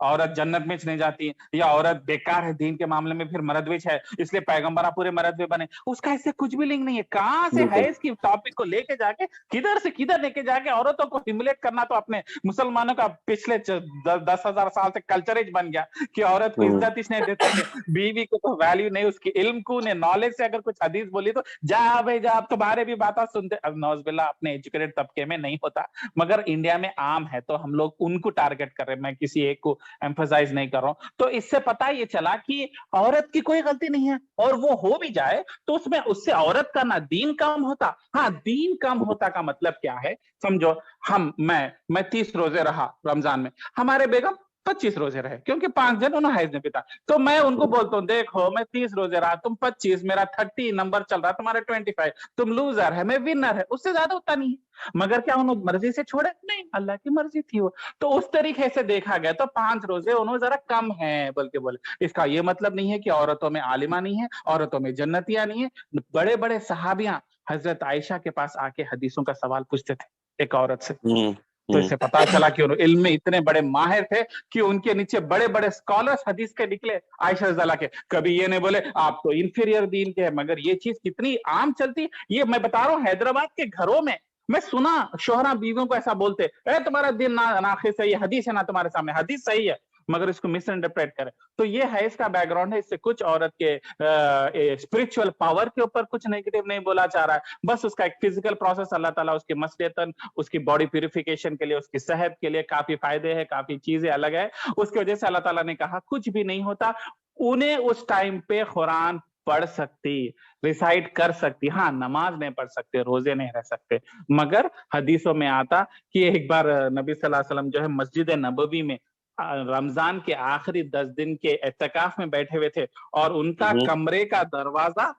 عورت جنت میں نہیں جاتی یا عورت بیکار ہے دین کے معاملے میں پھر مرد ہے اس لیے پیغمبر پورے مرد بنے, اس کا اس سے کچھ بھی لنک نہیں ہے. کہاں سے ہے اس کی ٹاپک کو لے کے جا کے کدھر سے کدھر لے کے جا کے عورتوں کو ہیملیٹ کرنا تو اپنے مسلمانوں کا پچھلے 10,000 سال سے کلچر بن گیا کہ عورت کو عزت اس نہیں دیتے تھے, بیوی کو تو ویلیو نہیں, اس کی علم کو نے نالج سے اگر کچھ حدیث بولی تو جا بھائی جا, آپ تمہارے بھی باتیں سنتے. اب نوز باللہ اپنے ایجوکیٹڈ طبقے میں نہیں ہوتا مگر انڈیا میں عام ہے تو ہم لوگ ان کو ٹارگٹ کر رہے ہیں, میں کسی ایک کو ایمفسائز نہیں کر رہا ہوں. تو اس سے پتا یہ چلا کہ عورت کی کوئی غلطی نہیں ہے, اور وہ ہو بھی جائے تو اس سے عورت کا نہ دین کم ہوتا. ہاں دین کم ہوتا کا مطلب کیا ہے سمجھو, میں 30 روزے رہا رمضان میں, ہمارے بیگم 25 روزے رہے کیونکہ 5 دن انہوں حیض میں بتا, تو میں ان کو بولتا ہوں دیکھو میں 30 روزے رہا, تم 25, میرا 30 نمبر چل رہا, تمہارے 25, تم لوزر ہے میں ونر ہے, اس سے زیادہ ہوتا نہیں. مگر کیا انہوں مرضی سے چھوڑے؟ نہیں, اللہ کی مرضی تھی وہ. تو اس طریقے سے دیکھا گیا تو 5 روزے انہوں ذرا کم ہیں بلکہ بولے. اس کا یہ مطلب نہیں ہے کہ عورتوں میں عالمہ نہیں ہے, عورتوں میں جنتیاں نہیں ہے. بڑے بڑے صحابیاں حضرت عائشہ کے پاس آ کے حدیثوں کا سوال پوچھتے تھے ایک عورت سے, تو اس سے پتا چلا کہ انہوں علم میں اتنے بڑے ماہر تھے کہ ان کے نیچے بڑے بڑے اسکالرز حدیث کے نکلے عائشہ رضی اللہ کے. کبھی یہ نہیں بولے آپ تو انفیریئر دین کے ہیں, مگر یہ چیز کتنی عام چلتی. یہ میں بتا رہا ہوں حیدرآباد کے گھروں میں میں سنا شوہرا بیویوں کو ایسا بولتے, اے تمہارا دین ناقص ہے, یہ حدیث ہے نا تمہارے سامنے, حدیث صحیح ہے مگر اس کو مس انٹرپریٹ کرے. تو یہ ہے اس کا بیک گراؤنڈ ہے. اس سے کچھ عورت کے اسپرچل پاور کے اوپر کچھ نیگیٹو نہیں بولا جا رہا ہے, بس اس کا ایک فزیکل پروسیس اللہ تعالیٰ اس کے مصلحتاً اس کی باڈی پیوریفیکیشن کے لیے, اس کی صحت کے لیے کافی فائدے ہیں, کافی چیزیں الگ ہے, اس کی وجہ سے اللہ تعالیٰ نے کہا کچھ بھی نہیں ہوتا. انہیں اس ٹائم پہ قرآن پڑھ سکتی, ریسائٹ کر سکتی, ہاں نماز نہیں پڑھ سکتے, روزے نہیں رہ سکتے. مگر حدیثوں میں آتا کہ ایک بار نبی صلی اللہ علیہ وسلم جو ہے مسجد نبوی میں رمضان کے آخری 10 دن کے اعتکاف میں بیٹھے ہوئے تھے, اور ان کا کمرے کا دروازہ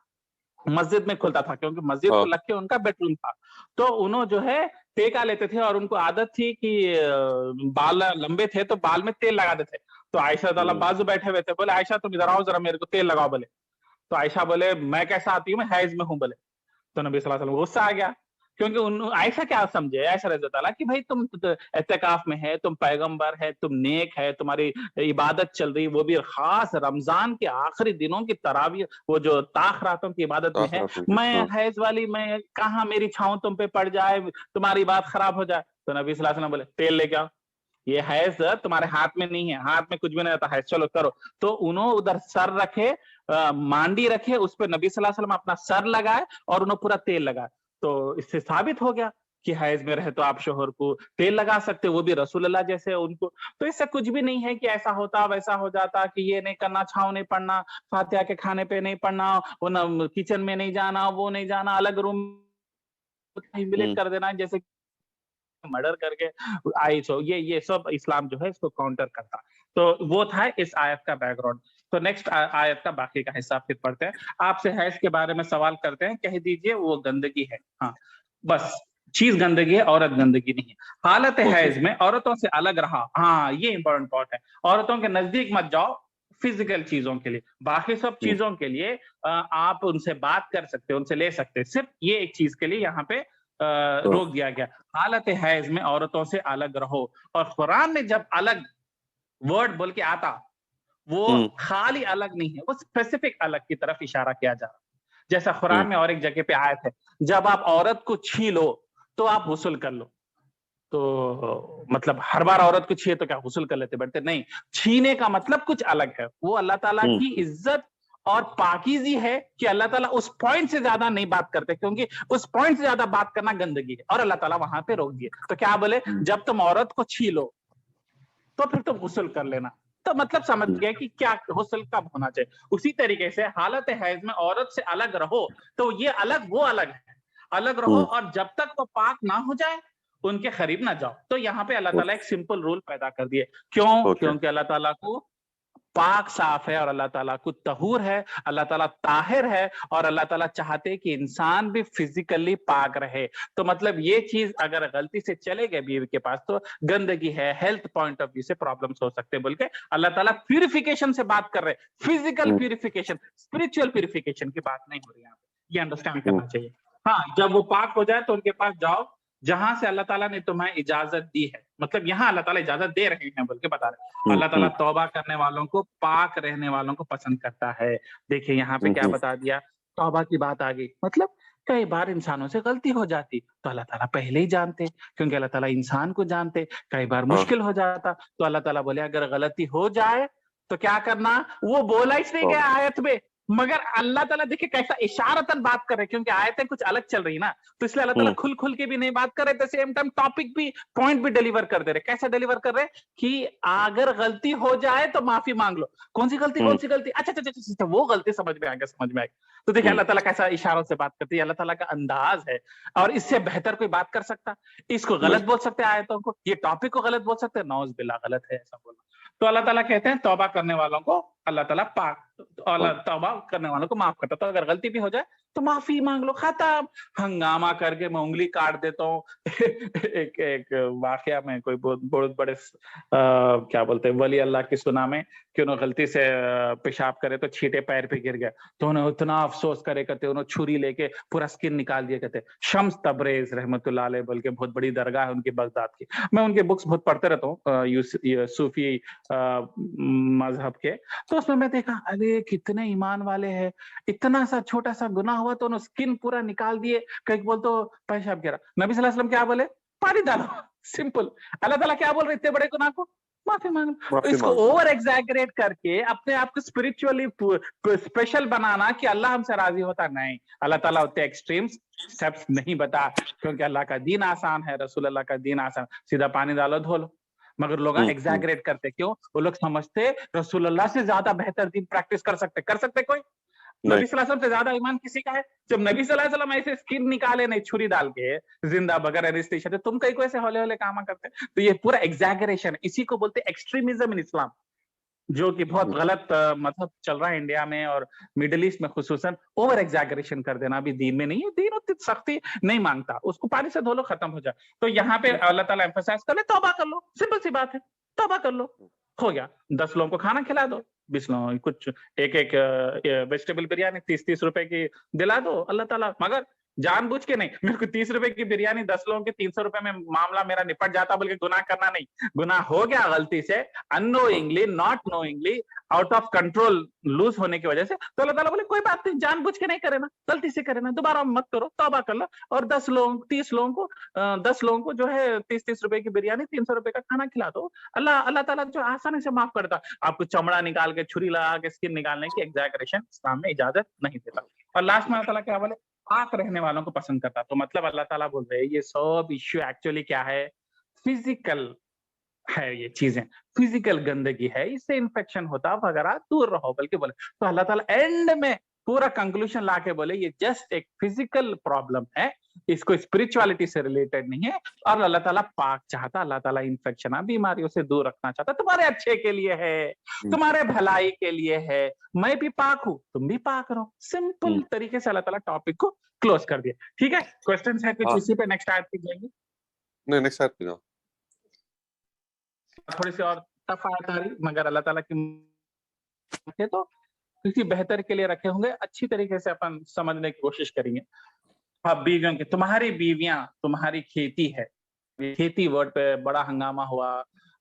مسجد میں کھلتا تھا کیونکہ مسجد کو لگ کے ان کا بیڈ روم تھا. تو انہوں جو ہے ٹیکا لیتے تھے اور ان کو عادت تھی کہ بال لمبے تھے تو بال میں تیل لگا دیتے. تو عائشہ تعالیٰ بازو بیٹھے ہوئے تھے, بولے عائشہ تم ادھر آؤ ذرا میرے کو تیل لگاؤ. بولے تو عائشہ بولے میں کیسا آتی ہوں, میں حیض میں ہوں. بولے تو نبی صلی اللہ علیہ وسلم غصہ آ گیا کیونکہ عائشہ کیا سمجھے, عائشہ رضی اللہ عنہا کہ بھائی تم اعتکاف میں ہے, تم پیغمبر ہے, تم نیک ہے, تمہاری عبادت چل رہی, وہ بھی خاص رمضان کے آخری دنوں کی تراویح, وہ جو تاخراتوں کی عبادت میں ہے, میں حیض والی, میں کہاں میری چھاؤں تم پہ پڑ جائے, تمہاری بات خراب ہو جائے. تو نبی صلی اللہ علیہ وسلم بولے تیل لے کے آؤ, یہ حیض تمہارے ہاتھ میں نہیں ہے, ہاتھ میں کچھ بھی نہیں رہتا حیض, چلو کرو. تو انہوں ادھر سر رکھے, مانڈی رکھے, اس پہ نبی صلی اللہ علیہ وسلم اپنا سر لگائے اور انہوں پورا تیل لگائے. تو اس سے ثابت ہو گیا کہ حیض میں رہے تو آپ شوہر کو تیل لگا سکتے, وہ بھی رسول اللہ جیسے ان کو. تو اس سے کچھ بھی نہیں ہے کہ ایسا ہوتا ویسا ہو جاتا, کہ یہ نہیں کرنا, چھاؤں نہیں پڑنا, فاتحہ کے کھانے پہ نہیں پڑنا, کچن میں نہیں جانا, وہ نہیں جانا, الگ روم ہیملیٹ کر دینا جیسے مرڈر کر کے آئی. سو یہ سب اسلام جو ہے اس کو کاؤنٹر کرتا. تو وہ تھا اس آیت کا بیک گراؤنڈ. تو نیکسٹ آیت کا باقی کا حصہ پھر پڑھتے ہیں. آپ سے حیض کے بارے میں سوال کرتے ہیں, کہہ دیجئے وہ گندگی ہے. ہاں بس چیز گندگی ہے, عورت گندگی نہیں ہے. حالت حیض میں عورتوں سے الگ رہا, ہاں یہ امپورٹنٹ پارٹ ہے. عورتوں کے نزدیک مت جاؤ فزیکل چیزوں کے لیے, باقی سب چیزوں کے لیے آپ ان سے بات کر سکتے, ان سے لے سکتے, صرف یہ ایک چیز کے لیے یہاں پہ روک دیا گیا. حالت حیض میں عورتوں سے الگ رہو. اور قرآن میں جب الگ ورڈ بول کے آتا, وہ خالی الگ نہیں ہے, وہ اسپیسیفک الگ کی طرف اشارہ کیا جا رہا. جیسا قرآن میں اور ایک جگہ پہ آیت ہے, جب آپ عورت کو چھینو تو آپ غسل کر لو. تو مطلب ہر بار عورت کو چھیے تو کیا غسل کر لیتے بیٹھتے؟ نہیں, چھینے کا مطلب کچھ الگ ہے. وہ اللہ تعالیٰ کی عزت اور پاکیزی ہے کہ اللہ تعالیٰ اس پوائنٹ سے زیادہ نہیں بات کرتے, کیونکہ اس پوائنٹ سے زیادہ بات کرنا گندگی ہے, اور اللہ تعالیٰ وہاں پہ روک دیے. تو کیا بولے, جب تم عورت کو چھینو تو پھر تم غسل کر لینا. تو مطلب سمجھ گئے کہ کیا غسل کب ہونا چاہیے. اسی طریقے سے حالت حیض میں عورت سے الگ رہو, تو یہ الگ وہ الگ ہے, الگ رہو, اور جب تک وہ پاک نہ ہو جائے ان کے قریب نہ جاؤ. تو یہاں پہ اللہ تعالیٰ ایک سمپل رول پیدا کر دیے. کیوں؟ کیونکہ اللہ تعالیٰ کو پاک صاف ہے, اور اللہ تعالیٰ کو طہور ہے, اللہ تعالیٰ طاہر ہے, اور اللہ تعالیٰ چاہتے کہ انسان بھی فزیکلی پاک رہے. تو مطلب یہ چیز اگر غلطی سے چلے گئے بیوی کے پاس تو گندگی ہے, ہیلتھ پوائنٹ آف ویو سے پرابلمس ہو سکتے, بول کے اللہ تعالیٰ پیوریفیکیشن سے بات کر رہے, فزیکل پیوریفیکیشن, اسپرچل پیوریفیکیشن کی بات نہیں ہو رہی یہاں پہ. یہ انڈرسٹینڈ کرنا چاہیے. ہاں جب وہ پاک ہو جائے تو ان کے پاس جاؤ جہاں سے اللہ تعالیٰ نے تمہیں اجازت دی ہے. مطلب یہاں اللہ تعالیٰ اجازت دے رہے ہیں بول کے بتا رہے ہیں. اللہ تعالیٰ توبہ کرنے والوں کو، پاک رہنے والوں کو پسند کرتا ہے. دیکھیں یہاں پہ کیا بتا دیا، توبہ کی بات آ گئی. مطلب کئی بار انسانوں سے غلطی ہو جاتی تو اللہ تعالیٰ پہلے ہی جانتے، کیونکہ اللہ تعالیٰ انسان کو جانتے. کئی بار مشکل ہو جاتا تو اللہ تعالیٰ بولے اگر غلطی ہو جائے تو کیا کرنا. وہ بولا اس نے کیا آیت میں، مگر اللہ تعالیٰ دیکھیں کیسا اشارتاً بات کر رہے، کیونکہ آیتیں کچھ الگ چل رہی نا، تو اس لیے اللہ تعالیٰ کھل کے بھی نہیں بات کر رہے، سیم ٹائم ٹاپک بھی، پوائنٹ بھی ڈیلیور کر دے رہے. کیسا ڈیلیور کر رہے کہ اگر غلطی ہو جائے تو معافی مانگ لو. کون سی غلطی؟ اچھا وہ غلطی سمجھ میں آ گیا. تو دیکھیں اللہ تعالیٰ کیسا اشاروں سے بات کرتی ہے، اللہ تعالیٰ کا انداز ہے، اور اس سے بہتر کوئی بات کر سکتا؟ اس کو غلط بول سکتے آیتوں کو، یہ ٹاپک کو غلط بول سکتے؟ نعوذ باللہ غلط ہے ایسا بولنا. تو اللہ تعالیٰ کہتے ہیں توبہ کرنے والوں کو اللہ تعالیٰ پاک، اللہ توبہ کرنے والوں کو معاف کرتا. تو اگر غلطی بھی ہو جائے تو معافی مانگ لو، ختم. ہنگامہ کر کے میں انگلی کاٹ دیتا ہوں. ایک واقعہ میں کوئی بہت بڑے کیا بولتے ہیں ولی اللہ کی سنا میں کہ انہوں غلطی سے پیشاب کرے تو چھینٹے پیر پہ گر گئے، تو انہوں اتنا افسوس کرے کرتے، انہوں چھری لے کے پورا سکن نکال دیا کرتے. شمس تبریز رحمت اللہ علیہ بلکہ بہت بڑی درگاہ ہے ان کی بغداد کی، میں ان کے بکس بہت پڑھتے رہتا ہوں صوفی مذہب کے. تو اس میں دیکھا ارے کتنے ایمان والے ہیں، اتنا سا چھوٹا سا گناہ ہوا تو انہوں سکن پورا نکال دیے. کہیں بول تو پیشاب گرا، نبی صلی اللہ علیہ وسلم کیا بولے؟ پانی ڈالو، سمپل. اللہ تعالیٰ کیا بول رہے اتنے بڑے گناہ کو؟ معافی مانگو. اس کو اوور ایگزیگریٹ کر کے اپنے آپ کو اسپرچولی اسپیشل بنانا کہ اللہ ہم سے راضی ہوتا، نہیں. اللہ تعالیٰ اتنے ایکسٹریم سٹیپس نہیں بتا، کیونکہ اللہ کا دین آسان ہے، رسول اللہ کا دین آسان، سیدھا پانی ڈالو دھو لو. مگر لوگ ایگزیگریٹ کرتے، کیوں؟ وہ لوگ سمجھتے رسول اللہ سے زیادہ بہتر دین پریکٹس کر سکتے کوئی؟ نبی صلی اللہ علیہ وسلم سے زیادہ ایمان کسی کا ہے؟ جب نبی صلی اللہ علیہ وسلم ایسے سکن نکالے نہیں چھری ڈال کے زندہ بغیر انسٹیشن، تم کئی کو ایسے ہولے ہولے کام کرتے. تو یہ پورا ایگزیگریشن ہے، اسی کو بولتے ایکسٹریمزم ان اسلام، جو کہ بہت غلط مذہب چل رہا ہے انڈیا میں اور مڈل ایسٹ میں خصوصاً. اوور ایگزیگریشن کر دینا بھی دین میں نہیں ہے، دین اتنی سختی نہیں مانگتا، اس کو پانی سے دھو لو ختم ہو جائے. تو یہاں پہ اللہ تعالیٰ ایمفسائز کر لے توبہ کر لو، سمپل سی بات ہے، توبہ کر لو، ہو گیا. 10 لوگوں کو کھانا کھلا دو، 20 لوگوں کچھ ایک ویجیٹیبل بریانی 30 روپے کی دلا دو اللہ تعالیٰ. مگر جان بوجھ کے نہیں، میرے کو 30 روپے کی بریانی 10 لوگوں کے 300 روپے میں معاملہ میرا نپٹ جاتا، بلکہ گناہ کرنا نہیں. گناہ ہو گیا غلطی سے، unknowingly, not knowingly, out of control, lose ہونے کی وجہ سے، تو اللہ تعالیٰ بولے کوئی بات نہیں، جان بوجھ کے نہیں کرے نا، غلطی سے کرے نا، دوبارہ مت کرو، توبہ کر لو. اور 10 لوگوں کو جو ہے 30 روپے کی بریانی 300 روپے کا کھانا کھلا دو. اللہ تعالیٰ جو آسانی سے معاف کرتا. آپ کو چمڑا نکال کے چھری لگا کے سکن نکالنے کی ایگزیگریشن اسلام میں اجازت نہیں دیتا. اور لاسٹ میں اللہ تعالیٰ کیا بولے؟ پاک رہنے والوں کو پسند کرتا. تو مطلب اللہ تعالیٰ بول رہے ہیں یہ سب ایشو ایکچولی کیا ہے؟ فزیکل ہے، یہ چیزیں فزیکل گندگی ہے، اس سے انفیکشن ہوتا وغیرہ، دور رہو بلکہ بولے. تو اللہ تعالیٰ اینڈ میں پورا کنکلوژن لا کے بولے یہ جسٹ ایک فزیکل پرابلم ہے، اس کو اسپرچوالٹی سے ریلیٹڈ نہیں ہے. اور اللہ تعالیٰ پاک چاہتا، اللہ تعالیٰ انفیکشن بیماریوں سے دور رکھنا چاہتا، تمہارے اچھے کے لیے ہے، تمہارے بھلائی کے لیے ہے. میں بھی پاک ہوں، تم بھی پاک رہو. سمپل طریقے سے اللہ تعالیٰ ٹاپک کو کلوز کر دیا. ٹھیک ہے، کوسچنز ہے کچھ اسی پہ نیکسٹ آیت پہ جائیں گے؟ نہیں، نیکسٹ آیت پہ جاؤ. تھوڑی سی اور ٹف آیت آ رہی، مگر اللہ تعالیٰ کی تو کسی بہتر کے لیے رکھے ہوں گے، اچھی طریقے سے اپن سمجھنے کی کوشش کریں گے. اب بیویوں کی، تمہاری بیویاں تمہاری کھیتی ہے. کھیتی ورڈ پہ بڑا ہنگامہ ہوا،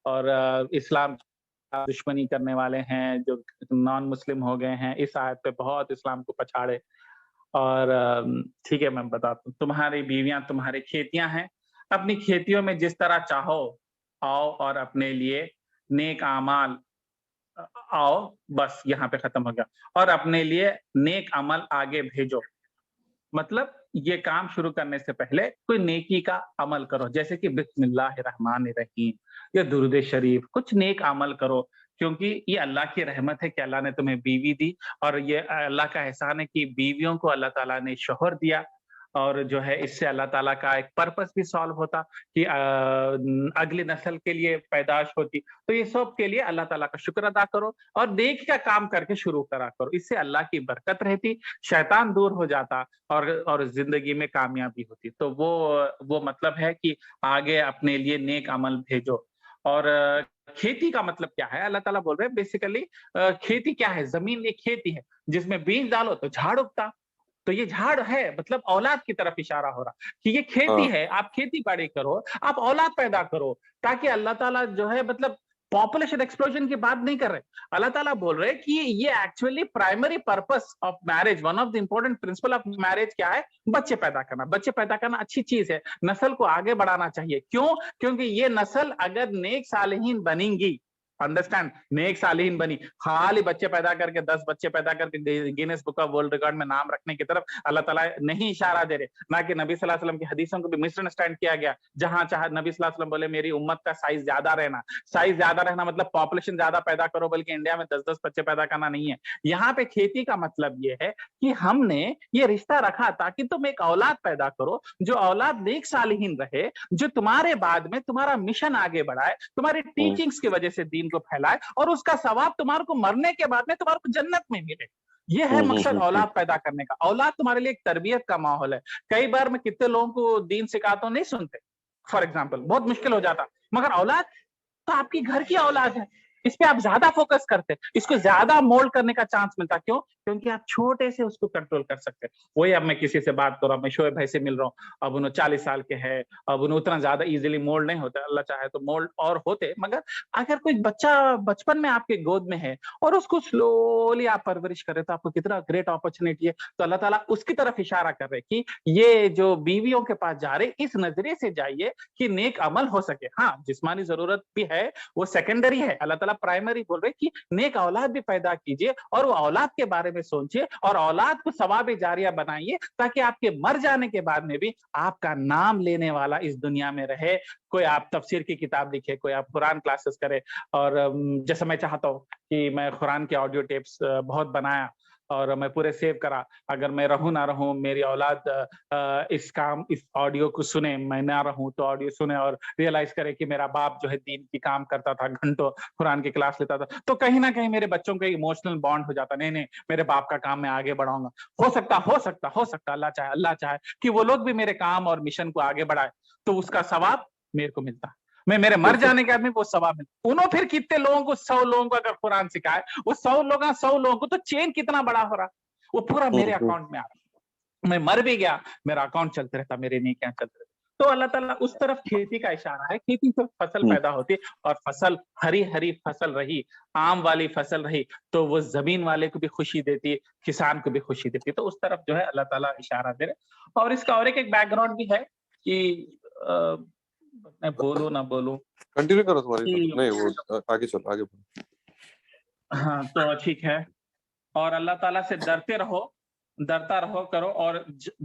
اور اسلام دشمنی کرنے والے ہیں جو نان مسلم ہو گئے ہیں، اس آیت پہ بہت اسلام کو پچھاڑے. اور ٹھیک ہے میں بتاتا ہوں، تمہاری بیویاں تمہاری کھیتیاں ہیں، اپنی کھیتیوں میں جس طرح چاہو آؤ اور اپنے لیے نیک اعمال آؤ، بس یہاں پہ ختم ہو گیا. اور اپنے لیے نیک عمل آگے بھیجو. مطلب یہ کام شروع کرنے سے پہلے کوئی نیکی کا عمل کرو، جیسے کہ بسم اللہ الرحمن الرحیم یا درود شریف، کچھ نیک عمل کرو. کیونکہ یہ اللہ کی رحمت ہے کہ اللہ نے تمہیں بیوی دی، اور یہ اللہ کا احسان ہے کہ بیویوں کو اللہ تعالیٰ نے شوہر دیا. اور جو ہے اس سے اللہ تعالیٰ کا ایک پرپس بھی سالو ہوتا کہ اگلی نسل کے لیے پیدائش ہوتی. تو یہ سب کے لیے اللہ تعالیٰ کا شکر ادا کرو اور نیکی کا کام کر کے شروع کرا کرو. اس سے اللہ کی برکت رہتی، شیطان دور ہو جاتا اور زندگی میں کامیابی ہوتی. تو وہ مطلب ہے کہ آگے اپنے لیے نیک عمل بھیجو. اور کھیتی کا مطلب کیا ہے؟ اللہ تعالیٰ بول رہے ہیں بیسیکلی کھیتی کیا ہے؟ زمین ایک کھیتی ہے جس میں بیج ڈالو تو جھاڑ اگتا. تو یہ جھاڑ ہے مطلب اولاد کی طرف اشارہ ہو رہا کہ یہ کھیتی ہے, آپ کھیتی باڑی کرو, آپ اولاد پیدا کرو, تاکہ اللہ تعالیٰ جو ہے مطلب پاپولیشن ایکسپلوژن کی بات نہیں کر رہے. اللہ تعالیٰ بول رہے کہ یہ actually primary purpose of marriage, one of the important principle of marriage کیا ہے؟ بچے پیدا کرنا. بچے پیدا کرنا اچھی چیز ہے, نسل کو آگے بڑھانا چاہیے. کیوں؟ کیونکہ یہ نسل اگر نیک صالحین بنیں گی, انڈرسٹینڈ, نیک صالحین بنی, خالی بچے پیدا کر کے 10 بچے پیدا کر کے grains book of world record میں نام رکھنے کی طرف اللہ تعالیٰ نہیں اشارہ دے رہے. نہ کہ نبی صلی اللہ علیہ وسلم کی حدیثوں کو بھی مس انڈرسٹینڈ کیا گیا, جہاں چاہے نبی صلی اللہ علیہ وسلم بولے میری امت کا سائز زیادہ رہنا. سائز زیادہ رہنا مطلب پاپولیشن زیادہ پیدا کرو, بلکہ انڈیا میں 10 بچے پیدا کرنا نہیں ہے. یہاں پہ کھیتی کا مطلب یہ ہے کہ ہم نے یہ رشتہ رکھا تاکہ تم ایک اولاد پیدا کرو, جو اولاد نیک صالحین رہے, جو تمہارے بعد میں تمہارا مشن آگے بڑھائے, تمہاری ٹیچنگز کی وجہ سے دین کو پھیلائے, اور اس کا ثواب تمہارے کو مرنے کے بعد میں تمہارے کو جنت میں ملے. یہ ہے مقصد اولاد پیدا کرنے کا. اولاد تمہارے لیے ایک تربیت کا ماحول ہے. کئی بار میں کتنے لوگوں کو دین سکھاتا ہوں نہیں سنتے, فار ایگزامپل بہت مشکل ہو جاتا, مگر اولاد تو آپ کی گھر کی اولاد ہے, اس پہ آپ زیادہ فوکس کرتے, اس کو زیادہ مولڈ کرنے کا چانس ملتا. کیوں؟ کیونکہ آپ چھوٹے سے اس کو کنٹرول کر سکتے. وہی اب میں کسی سے بات کر رہا ہوں, میں شعیب بھائی سے مل رہا ہوں, اب انہوں 40 سال کے ہے, اب انہوں اتنا زیادہ ایزیلی مولڈ نہیں ہوتا. اللہ چاہے تو مولڈ اور ہوتے, مگر اگر کوئی بچہ بچپن میں آپ کے گود میں ہے اور اس کو سلولی آپ پرورش کرے تو آپ کو کتنا گریٹ اپرچونیٹی ہے. تو اللہ تعالیٰ اس کی طرف اشارہ کر رہے کہ یہ جو بیویوں کے پاس جا رہے اس نظریے سے جائیے کہ نیک عمل ہو سکے. ہاں جسمانی ضرورت بھی ہے, وہ سیکنڈری ہے. اللہ تعالیٰ پرائمری بول رہے کہ نیک اولاد بھی پیدا کیجیے, اور وہ اولاد کے بارے میں سوچیے, اور اولاد کو ثواب جاریہ بنائیے, تاکہ آپ کے مر جانے کے بعد میں بھی آپ کا نام لینے والا اس دنیا میں رہے. کوئی آپ تفسیر کی کتاب لکھے, کوئی آپ قرآن کلاسز کرے, اور جیسے میں چاہتا ہوں کہ میں قرآن کے آڈیو ٹیپس بہت بنایا اور میں پورے سیو کرا. اگر میں رہوں نہ رہوں, میری اولاد اس آڈیو کو سنے, میں نہ رہوں تو آڈیو سنے اور ریئلائز کرے کہ میرا باپ جو ہے دین کی کام کرتا تھا, گھنٹوں قرآن کی کلاس لیتا تھا, تو کہیں نہ کہیں میرے بچوں کا ایموشنل بانڈ ہو جاتا. نہیں میرے باپ کا کام میں آگے بڑھاؤں گا. ہو سکتا اللہ چاہے کہ وہ لوگ بھی میرے کام اور مشن کو آگے بڑھائے, تو اس کا ثواب میرے کو ملتا. میں میرے مر جانے کے آدمی کو ثواب ملتا. انہوں پھر کتنے لوگوں کو 100 لوگوں کو اگر قرآن سکھائے, وہ 100 لوگوں کو, تو چین کتنا بڑا ہو رہا, وہ پورا میرے اکاؤنٹ میں آ رہا. میں مر بھی گیا, میرا اکاؤنٹ چلتے رہتا, میرے نیکیاں چلتے رہتے. تو اللہ تعالیٰ اس طرف کھیتی کا اشارہ ہے. کھیتی سے فصل پیدا ہوتی ہے, اور فصل ہری فصل رہی, آم والی فصل رہی, تو وہ زمین والے کو بھی خوشی دیتی ہے, کسان کو بھی خوشی دیتی ہے. تو اس طرف جو ہے اللہ تعالیٰ اشارہ دے رہے. اور اس کا اور ایک بیک گراؤنڈ بھی ہے کہ میں بولوں نہ بولوں, کنٹینیو کرو تمہاری, نہیں وہ آگے چلو, آگے بڑھو. ہاں تو ٹھیک ہے. اور اللہ تعالیٰ سے ڈرتا رہو کرو, اور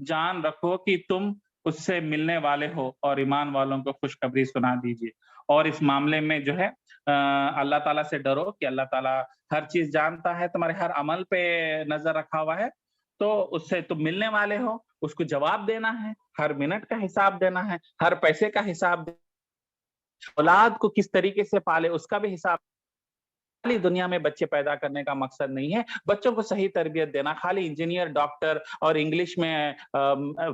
جان رکھو کہ تم اس سے ملنے والے ہو, اور ایمان والوں کو خوشخبری سنا دیجیے. اور اس معاملے میں جو ہے اللہ تعالیٰ سے ڈرو کہ اللہ تعالیٰ ہر چیز جانتا ہے, تمہارے ہر عمل پہ نظر رکھا ہوا ہے. تو اس سے تم ملنے والے ہو, اس کو جواب دینا ہے, ہر منٹ کا حساب دینا ہے, ہر پیسے کا حساب دینا. اولاد کو کس طریقے سے پالے اس کا بھی حساب. خالی دنیا میں بچے پیدا کرنے کا مقصد نہیں ہے, بچوں کو صحیح تربیت دینا. خالی انجینئر, ڈاکٹر اور انگلش میں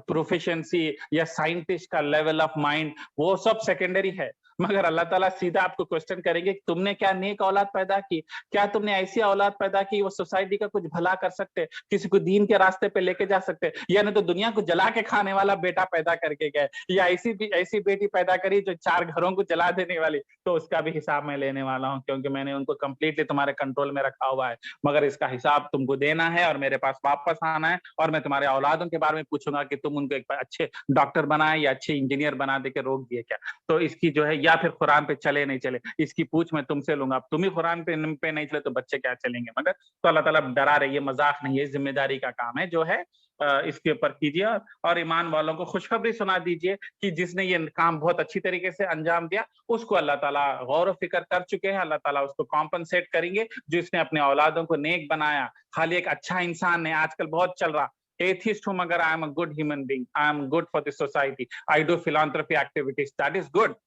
پروفیشنسی یا سائنٹسٹ کا لیول آف مائنڈ, وہ سب سیکنڈری ہے. مگر اللہ تعالیٰ سیدھا آپ کو کوسچن کریں گے, تم نے کیا نیک اولاد پیدا کی؟ کیا تم نے ایسی اولاد پیدا کی وہ سوسائٹی کا کچھ بھلا کر سکتے, کسی کو دین کے راستے پہ لے کے جا سکتے؟ یعنی تو دنیا کو جلا کے کھانے والا بیٹا پیدا کر کے گئے, یا ایسی بیٹی پیدا کری جو 4 گھروں کو جلا دینے والی, تو اس کا بھی حساب میں لینے والا ہوں, کیونکہ میں نے ان کو کمپلیٹلی تمہارے کنٹرول میں رکھا ہوا ہے. مگر اس کا حساب تم کو دینا ہے, اور میرے پاس واپس آنا ہے, اور میں تمہارے اولادوں کے بارے میں پوچھوں گا کہ تم ان کو ایک اچھے ڈاکٹر بنائے یا اچھے انجینئر بنا دے کے روک دیے کیا. تو اس کی جو ہے, یا پھر قرآن پہ چلے نہیں چلے, اس کی پوچھ میں تم سے لوں گا. اب تم ہی قرآن پہ نہیں چلے تو بچے کیا چلیں گے. مگر تو اللہ تعالیٰ ڈرا رہے, یہ مذاق نہیں ہے, ذمہ داری کا کام ہے جو ہے اس کے اوپر کیجیے. اور ایمان والوں کو خوشخبری سنا دیجیے کہ جس نے یہ کام بہت اچھی طریقے سے انجام دیا, اس کو اللہ تعالیٰ غور و فکر کر چکے ہیں. اللہ تعالیٰ اس کو کمپنسیٹ کریں گے, جو اس نے اپنے اولادوں کو نیک بنایا. خالی ایک اچھا انسان نہیں, آج کل بہت چل رہا ایتھیسٹ ہوں, مگر I am a good human being, I am good for the society, I do philanthropy activities, that is good.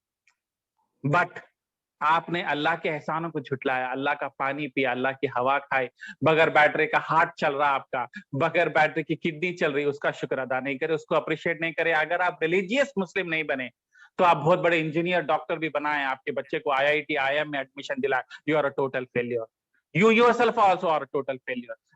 But آپ نے اللہ کے احسانوں کو جھٹلایا, اللہ کا پانی پیا, اللہ کی ہوا کھائی, بغیر بیٹری کا ہارٹ چل رہا آپ کا, بغیر بیٹری کی کڈنی چل رہی, اس کا شکر ادا نہیں کرے, اس کو اپریشیٹ نہیں کرے. اگر آپ ریلیجیس مسلم نہیں بنے تو آپ بہت بڑے انجینئر, ڈاکٹر بھی بنائیں, آپ کے بچے کو IIT IIM میں ایڈمیشن دلائے, you are a total failure. You yourself also are a total failure.